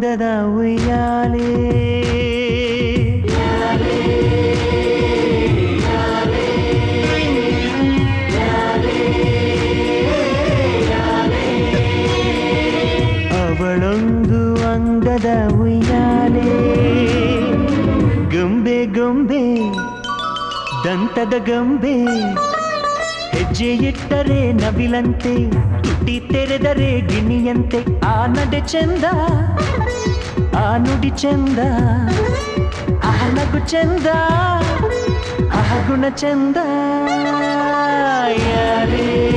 ಅಂದದ ಉಯ್ಯಾಲೆ ಅವಳೊಂದು ಅಂದದ ಉಯ್ಯಾಲೆ ಗೊಂಬೆ ಗೊಂಬೆ ದಂತದ ಗೊಂಬೆ ಹೆಜ್ಜೆ ಇಟ್ಟರೆ ನವಿಲಂತೆ ತುಟಿ ತೆರೆದರೆ ಗಿಣಿಯಂತೆ ಆ ನಡೆ ಚಂದ ಆ ನುಡಿ ಚಂದ ಆ ನಗು ಚಂದ ಆ ಗುಣ ಚಂದ ಯಾರೇ